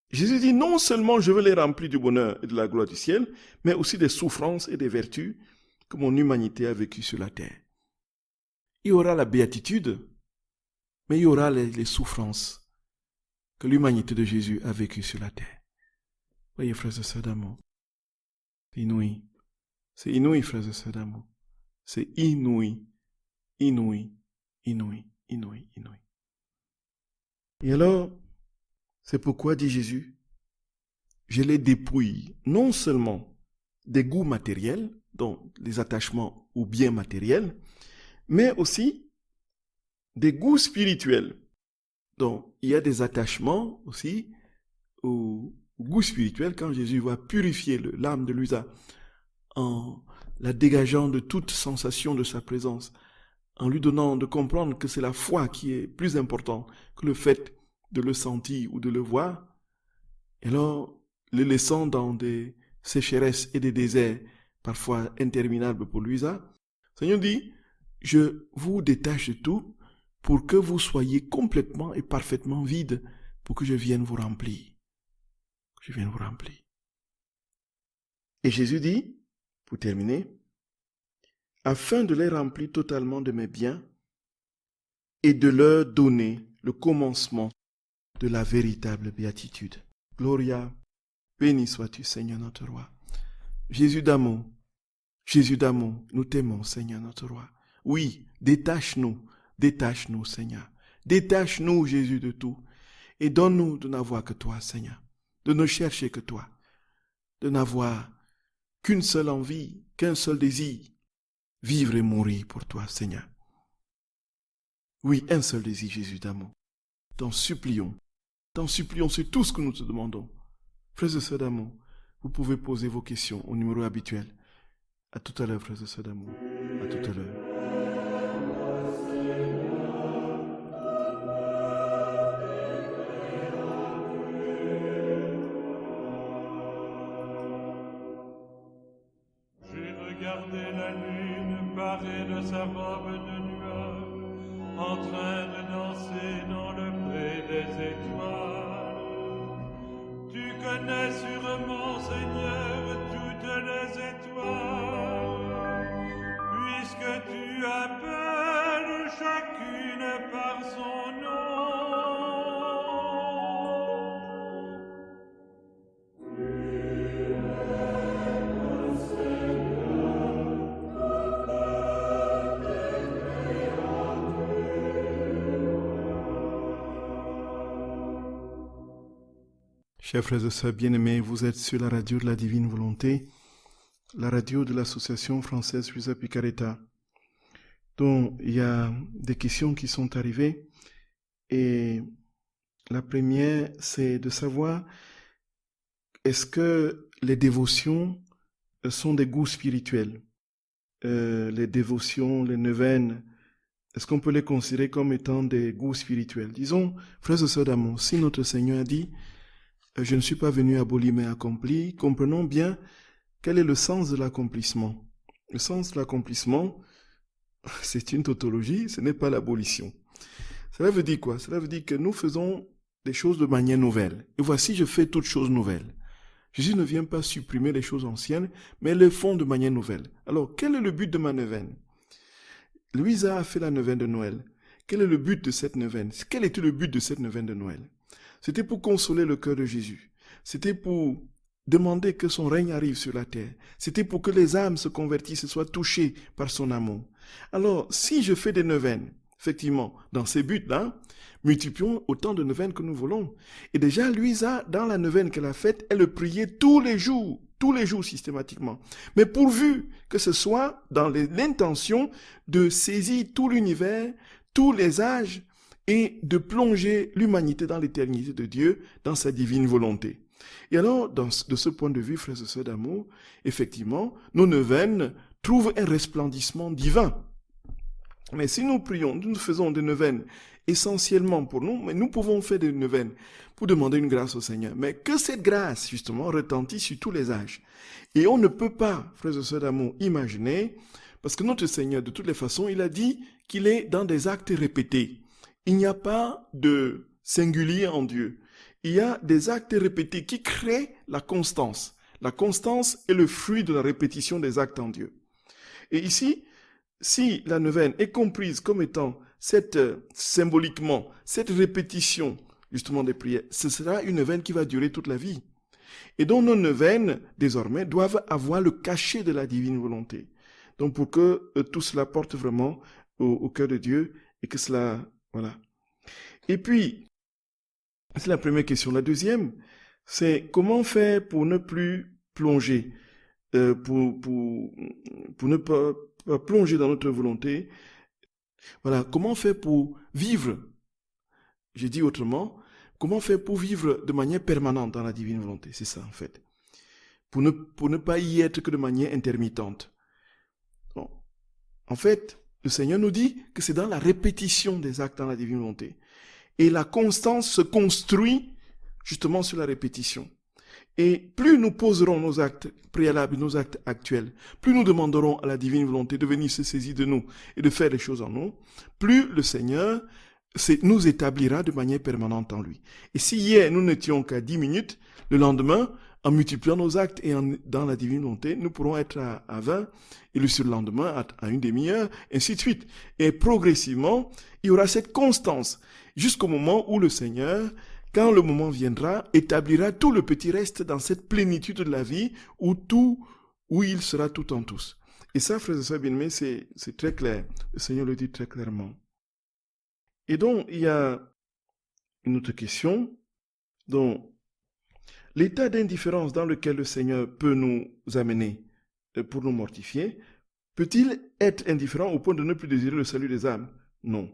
Jésus dit, non seulement je veux les remplir du bonheur et de la gloire du ciel, mais aussi des souffrances et des vertus que mon humanité a vécues sur la terre. Il y aura la béatitude, mais il y aura les souffrances que l'humanité de Jésus a vécues sur la terre. Voyez, frères et sœurs d'amour, c'est inouï. C'est inouï, frères et sœurs d'amour. C'est inouï, inouï, inouï, inouï, inouï. Et alors, c'est pourquoi, dit Jésus, je les dépouille non seulement des goûts matériels, donc des attachements aux biens matériels, mais aussi des goûts spirituels. Donc, il y a des attachements aussi aux goûts spirituels quand Jésus va purifier l'âme de Luisa en la dégageant de toute sensation de sa présence, en lui donnant de comprendre que c'est la foi qui est plus importante que le fait de le sentir ou de le voir, et alors le laissant dans des sécheresses et des déserts parfois interminables pour Luisa, le Seigneur dit, je vous détache de tout pour que vous soyez complètement et parfaitement vide pour que je vienne vous remplir. Je vienne vous remplir. Et Jésus dit, pour terminer, afin de les remplir totalement de mes biens et de leur donner le commencement de la véritable béatitude. Gloria, béni sois-tu, Seigneur notre roi. Jésus d'amour, nous t'aimons, Seigneur notre roi. Oui, détache-nous, Seigneur. Détache-nous, Jésus, de tout. Et donne-nous de n'avoir que toi, Seigneur. De ne chercher que toi. De n'avoir qu'une seule envie, qu'un seul désir. Vivre et mourir pour toi, Seigneur. Oui, un seul désir, Jésus d'amour. T'en supplions, c'est tout ce que nous te demandons. Frères et sœurs d'amour, vous pouvez poser vos questions au numéro habituel. À tout à l'heure, frères et sœurs d'amour. À tout à l'heure. J'ai regardé la lune parée de sa robe de nuages, en train de danser dans le pré des étoiles. Tu connais sûrement, Seigneur, toutes les étoiles, puisque tu appelles chacune par son nom. Chers frères et sœurs bien-aimés, vous êtes sur la radio de la Divine Volonté, la radio de l'Association française Luisa Picaretta, dont il y a des questions qui sont arrivées. Et la première, c'est de savoir, est-ce que les dévotions sont des goûts spirituels? Les dévotions, les neuvaines, est-ce qu'on peut les considérer comme étant des goûts spirituels? Disons, frères et sœurs d'amour, si notre Seigneur a dit « Je ne suis pas venu abolir mais accomplir », comprenons bien quel est le sens de l'accomplissement. Le sens de l'accomplissement, c'est une tautologie, ce n'est pas l'abolition. Cela veut dire quoi? Cela veut dire que nous faisons des choses de manière nouvelle. Et voici, je fais toutes choses nouvelles. Jésus ne vient pas supprimer les choses anciennes, mais elles les font de manière nouvelle. Alors, quel est le but de ma neuvaine? Louisa a fait la neuvaine de Noël. Quel est le but de cette neuvaine? Quel était le but de cette neuvaine de Noël? C'était pour consoler le cœur de Jésus. C'était pour demander que son règne arrive sur la terre. C'était pour que les âmes se convertissent et soient touchées par son amour. Alors, si je fais des neuvaines, effectivement, dans ces buts-là, multiplions autant de neuvaines que nous voulons. Et déjà, Louisa, dans la neuvaine qu'elle a faite, elle le priait tous les jours systématiquement. Mais pourvu que ce soit dans l'intention de saisir tout l'univers, tous les âges, et de plonger l'humanité dans l'éternité de Dieu, dans sa divine volonté. Et alors, de ce point de vue, frères et sœurs d'amour, effectivement, nos neuvaines trouvent un resplendissement divin. Mais si nous prions, nous faisons des neuvaines essentiellement pour nous, mais nous pouvons faire des neuvaines pour demander une grâce au Seigneur. Mais que cette grâce, justement, retentit sur tous les âges. Et on ne peut pas, frères et sœurs d'amour, imaginer, parce que notre Seigneur, de toutes les façons, il a dit qu'il est dans des actes répétés. Il n'y a pas de singulier en Dieu. Il y a des actes répétés qui créent la constance. La constance est le fruit de la répétition des actes en Dieu. Et ici, si la neuvaine est comprise comme étant symboliquement, cette répétition justement des prières, ce sera une neuvaine qui va durer toute la vie. Et donc nos neuvaines, désormais, doivent avoir le cachet de la divine volonté. Donc pour que tout cela porte vraiment au cœur de Dieu et que cela... Voilà. Et puis, c'est la première question. La deuxième, c'est comment faire pour ne plus plonger, pour ne pas plonger dans notre volonté. Voilà, comment faire pour vivre, j'ai dit autrement, comment faire pour vivre de manière permanente dans la divine volonté, c'est ça en fait. Pour ne pas y être que de manière intermittente. Bon. En fait, le Seigneur nous dit que c'est dans la répétition des actes dans la divine volonté. Et la constance se construit justement sur la répétition. Et plus nous poserons nos actes préalables, nos actes actuels, plus nous demanderons à la divine volonté de venir se saisir de nous et de faire les choses en nous, plus le Seigneur nous établira de manière permanente en lui. Et si hier nous n'étions qu'à 10 minutes, le lendemain, en multipliant nos actes et dans la divine volonté, nous pourrons être à 20, et le surlendemain à une demi-heure, ainsi de suite. Et progressivement, il y aura cette constance, jusqu'au moment où le Seigneur, quand le moment viendra, établira tout le petit reste dans cette plénitude de la vie, où il sera tout en tous. Et ça, frères et sœurs bien-aimés, c'est très clair. Le Seigneur le dit très clairement. Et donc, il y a une autre question, donc, l'état d'indifférence dans lequel le Seigneur peut nous amener pour nous mortifier, peut-il être indifférent au point de ne plus désirer le salut des âmes? Non.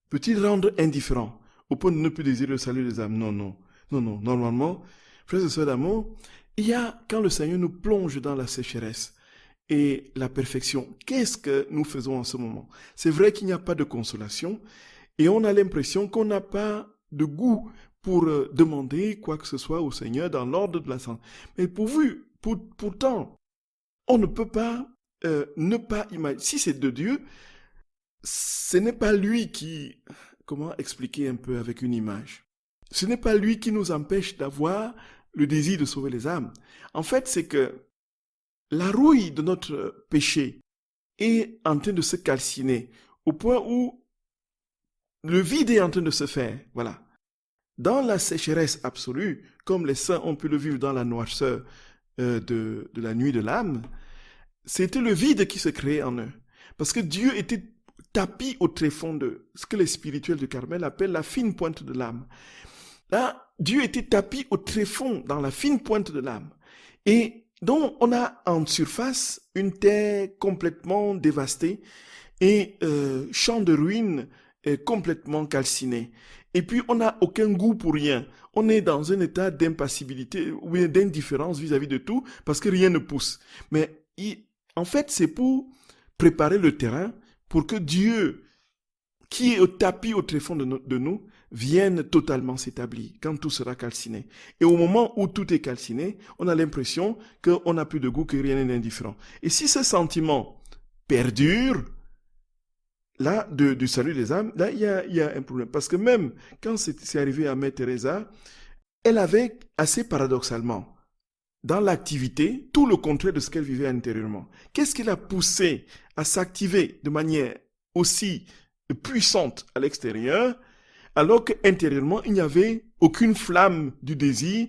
Peut-il rendre indifférent au point de ne plus désirer le salut des âmes? Non, non. Non, non. Normalement, frères et sœurs d'amour, il y a, quand le Seigneur nous plonge dans la sécheresse et la perfection, qu'est-ce que nous faisons en ce moment? C'est vrai qu'il n'y a pas de consolation et on a l'impression qu'on n'a pas de goût pour demander quoi que ce soit au Seigneur dans l'ordre de la santé. Mais pourtant, on ne peut pas ne pas imaginer. Si c'est de Dieu, ce n'est pas lui qui... Comment expliquer un peu avec une image? Ce n'est pas lui qui nous empêche d'avoir le désir de sauver les âmes. En fait, c'est que la rouille de notre péché est en train de se calciner au point où le vide est en train de se faire. Voilà. Dans la sécheresse absolue, comme les saints ont pu le vivre dans la noirceur de la nuit de l'âme, c'était le vide qui se créait en eux. Parce que Dieu était tapis au tréfonds de ce que les spirituels du Carmel appellent la fine pointe de l'âme. Là, Dieu était tapi au tréfonds, dans la fine pointe de l'âme. Et donc, on a en surface une terre complètement dévastée et champ de ruines complètement calcinés. Et puis, on n'a aucun goût pour rien. On est dans un état d'impassibilité ou d'indifférence vis-à-vis de tout parce que rien ne pousse. Mais en fait, c'est pour préparer le terrain pour que Dieu, qui est au tapis au tréfonds de nous, vienne totalement s'établir quand tout sera calciné. Et au moment où tout est calciné, on a l'impression qu'on n'a plus de goût, que rien n'est indifférent. Et si ce sentiment perdure, là, du salut des âmes, là, il y a un problème. Parce que même quand c'est arrivé à Mère Teresa, elle avait, assez paradoxalement, dans l'activité, tout le contraire de ce qu'elle vivait intérieurement. Qu'est-ce qui l'a poussée à s'activer de manière aussi puissante à l'extérieur, alors qu'intérieurement, il n'y avait aucune flamme du désir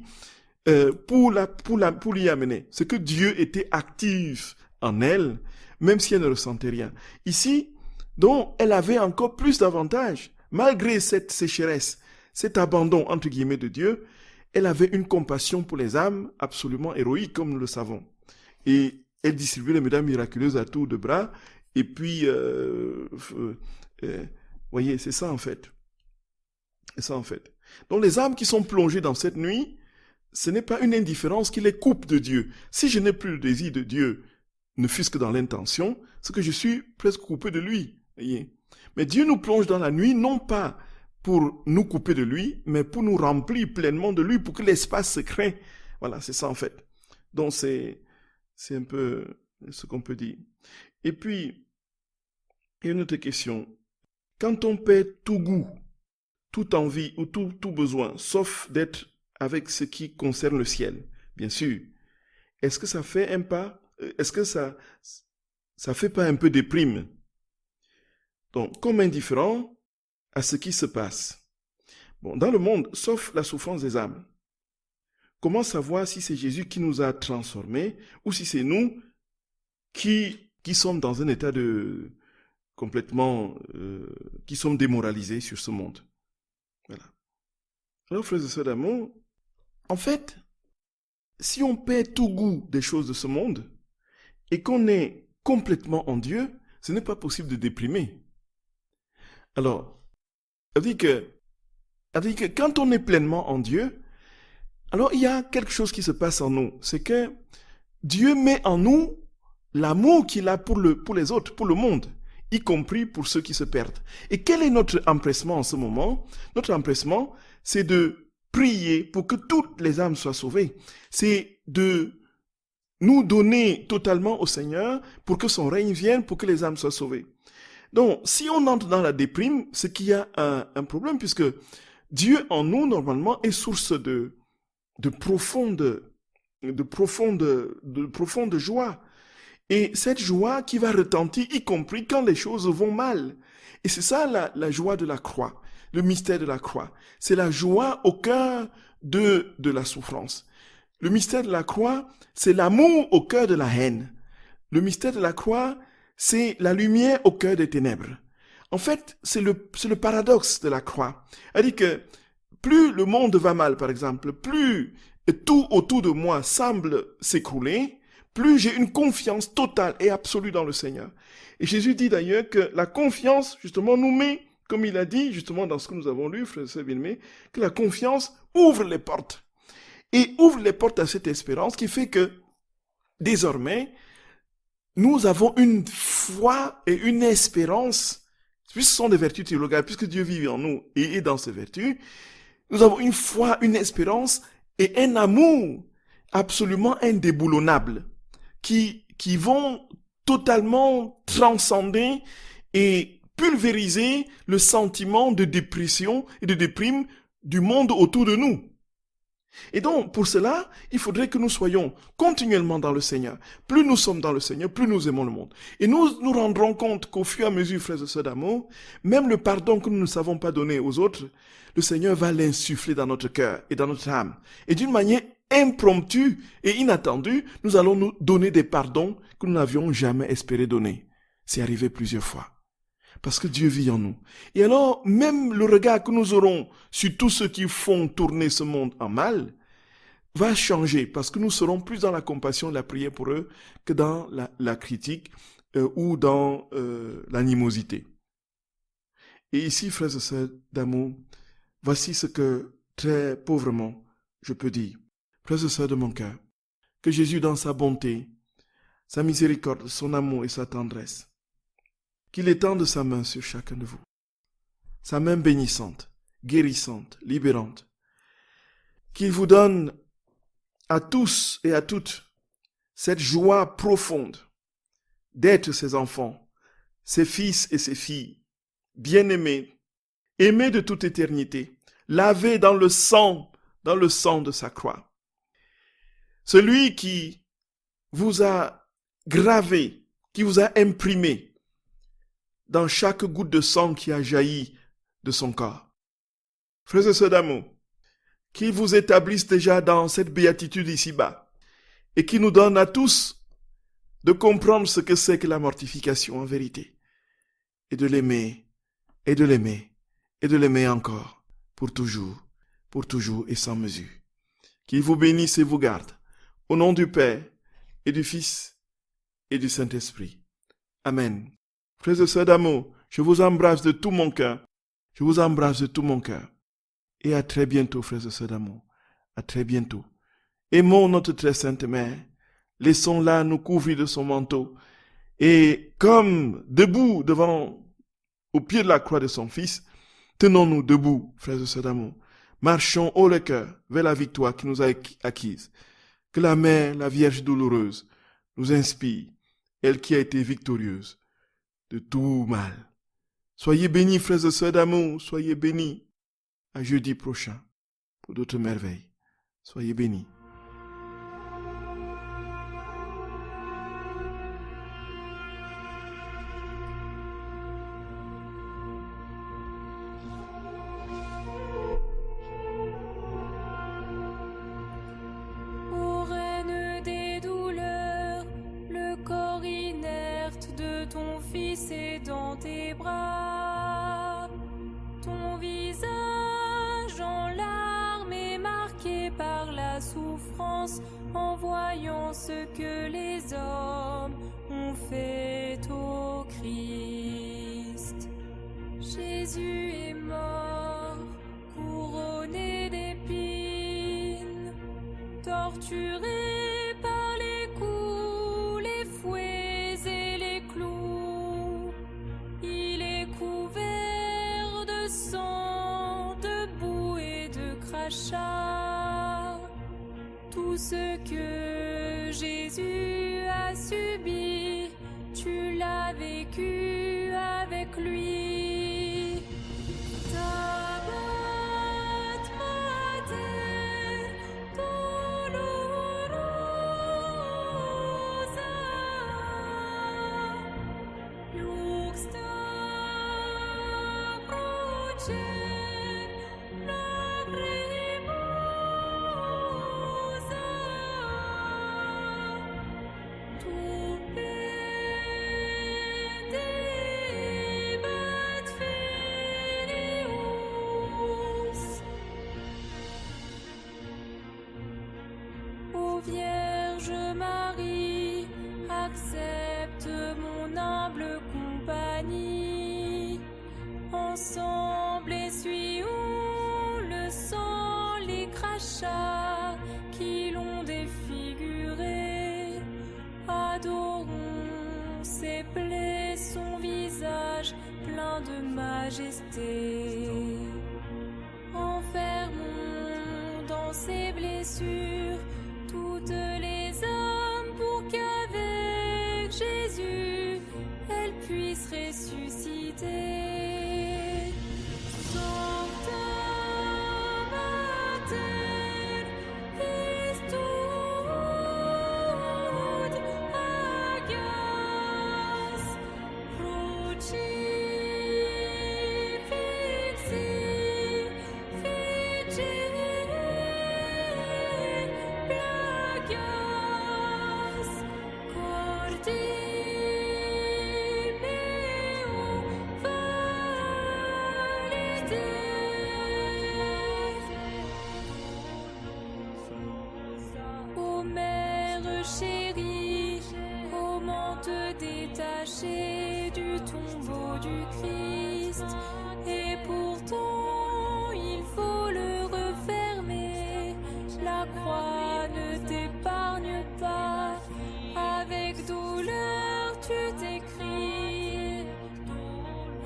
pour l'y amener. C'est que Dieu était actif en elle, même si elle ne ressentait rien. Ici, donc, elle avait encore plus d'avantages. Malgré cette sécheresse, cet abandon, entre guillemets, de Dieu, elle avait une compassion pour les âmes absolument héroïque, comme nous le savons. Et elle distribuait les médailles miraculeuses à tour de bras. Et puis, voyez, c'est ça en fait. C'est ça en fait. Donc les âmes qui sont plongées dans cette nuit, ce n'est pas une indifférence qui les coupe de Dieu. Si je n'ai plus le désir de Dieu, ne fût-ce que dans l'intention, c'est que je suis presque coupé de lui. Voyez. Mais Dieu nous plonge dans la nuit, non pas pour nous couper de lui, mais pour nous remplir pleinement de lui, pour que l'espace se crée. Voilà, c'est ça en fait. Donc c'est un peu ce qu'on peut dire. Et puis, il y a une autre question. Quand on perd tout goût, toute envie ou tout besoin, sauf d'être avec ce qui concerne le ciel, bien sûr, est-ce que ça fait un pas, est-ce que ça fait pas un peu déprime? Donc, comme indifférent à ce qui se passe. Bon, dans le monde, sauf la souffrance des âmes, comment savoir si c'est Jésus qui nous a transformés ou si c'est nous qui sommes dans un état de complètement, qui sommes démoralisés sur ce monde? Voilà. Alors, frères et sœurs d'amour, en fait, si on perd tout goût des choses de ce monde et qu'on est complètement en Dieu, ce n'est pas possible de déprimer. Alors, ça veut dire que quand on est pleinement en Dieu, alors il y a quelque chose qui se passe en nous. C'est que Dieu met en nous l'amour qu'il a pour les autres, pour le monde, y compris pour ceux qui se perdent. Et quel est notre empressement en ce moment? Notre empressement, c'est de prier pour que toutes les âmes soient sauvées. C'est de nous donner totalement au Seigneur pour que son règne vienne, pour que les âmes soient sauvées. Donc, si on entre dans la déprime, c'est qu'il y a un problème, puisque Dieu en nous, normalement, est source de profonde joie. Et cette joie qui va retentir, y compris quand les choses vont mal. Et c'est ça la joie de la croix, le mystère de la croix. C'est la joie au cœur de la souffrance. Le mystère de la croix, c'est l'amour au cœur de la haine. Le mystère de la croix, c'est la lumière au cœur des ténèbres. En fait, c'est le paradoxe de la croix. C'est-à-dire que plus le monde va mal, par exemple, plus tout autour de moi semble s'écrouler, plus j'ai une confiance totale et absolue dans le Seigneur. Et Jésus dit d'ailleurs que la confiance, justement, nous met, comme il a dit, justement, dans ce que nous avons lu, frères et sœurs bien-aimés, que la confiance ouvre les portes. Et ouvre les portes à cette espérance qui fait que, désormais, nous avons une foi et une espérance, puisque ce sont des vertus théologales, puisque Dieu vit en nous et est dans ces vertus, nous avons une foi, une espérance et un amour absolument indéboulonnable qui vont totalement transcender et pulvériser le sentiment de dépression et de déprime du monde autour de nous. Et donc, pour cela, il faudrait que nous soyons continuellement dans le Seigneur. Plus nous sommes dans le Seigneur, plus nous aimons le monde. Et nous nous rendrons compte qu'au fur et à mesure, frères et sœurs d'amour, même le pardon que nous ne savons pas donner aux autres, le Seigneur va l'insuffler dans notre cœur et dans notre âme. Et d'une manière impromptue et inattendue, nous allons nous donner des pardons que nous n'avions jamais espéré donner. C'est arrivé plusieurs fois. parce que Dieu vit en nous. Et alors, même le regard que nous aurons sur tous ceux qui font tourner ce monde en mal va changer, parce que nous serons plus dans la compassion, la prière pour eux, que dans la critique ou dans l'animosité. Et ici, frères et sœurs d'amour, voici ce que, très pauvrement, je peux dire. Frères et sœurs de mon cœur, que Jésus, dans sa bonté, sa miséricorde, son amour et sa tendresse, qu'il étende sa main sur chacun de vous. Sa main bénissante, guérissante, libérante. Qu'il vous donne à tous et à toutes cette joie profonde d'être ses enfants, ses fils et ses filles, bien-aimés, aimés de toute éternité, lavés dans le sang de sa croix. Celui qui vous a gravé, qui vous a imprimé dans chaque goutte de sang qui a jailli de son corps. Frères et sœurs d'amour, qu'il vous établisse déjà dans cette béatitude ici-bas et qui nous donne à tous de comprendre ce que c'est que la mortification en vérité et de l'aimer, et de l'aimer, et de l'aimer encore pour toujours et sans mesure. Qu'il vous bénisse et vous garde au nom du Père et du Fils et du Saint-Esprit. Amen. Frères et sœurs d'amour, je vous embrasse de tout mon cœur. Je vous embrasse de tout mon cœur. Et à très bientôt, frères et sœurs d'amour. À très bientôt. Aimons notre très sainte Mère. Laissons-la nous couvrir de son manteau. Et comme debout au pied de la croix de son Fils, tenons-nous debout, frères et sœurs d'amour. Marchons haut le cœur vers la victoire qui nous a acquise. Que la Mère, la Vierge douloureuse, nous inspire, elle qui a été victorieuse de tout mal. Soyez bénis, frères et sœurs d'amour, soyez bénis. À jeudi prochain pour d'autres merveilles. Soyez bénis. Ô reine des douleurs, le corps inerte de ton Fils est dans tes bras. Ton visage en larmes est marqué par la souffrance en voyant ce que les hommes ont fait au Christ. Jésus est mort, couronné d'épines, torturé par les coups, les fouets et les clous. Il est couvert de sang, de boue et de crachats. Tout ce que Jésus a subi, tu l'as vécu avec lui. Stabat Mater dolorosa, juxta crucem lacrimosa, tu pendebat filius. Ô Vierge Marie, accepte mon humble compagnie. Ensemble essuyons le sang, les crachats qui l'ont défiguré. Adorons ses plaies, son visage plein de majesté. Enfermons dans ses blessures toutes les âmes pour qu'avec Jésus elles puissent ressusciter. Sancta Mater Christus agas crucifixi plagas cordi meum et pourtant il faut le refermer. La croix ne t'épargne pas, avec douleur tu t'écris.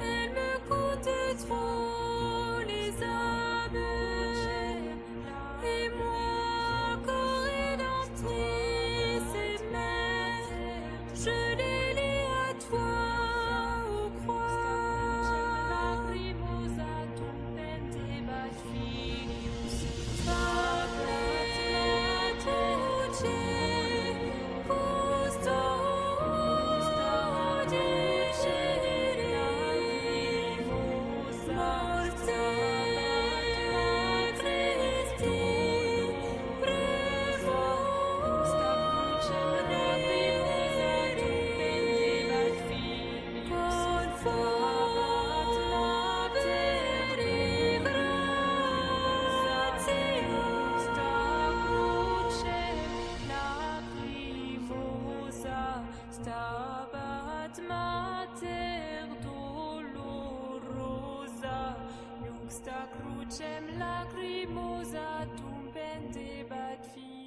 Elle me coûte trop les âmes, et moi, corps rédemptrice et mère, je les lis à toi aux croix. Lacrimosa tumpente bat filius, Sacrate uce, Stabat mater dolorosa, juxta crucem lacrimosa tum pendebat filius.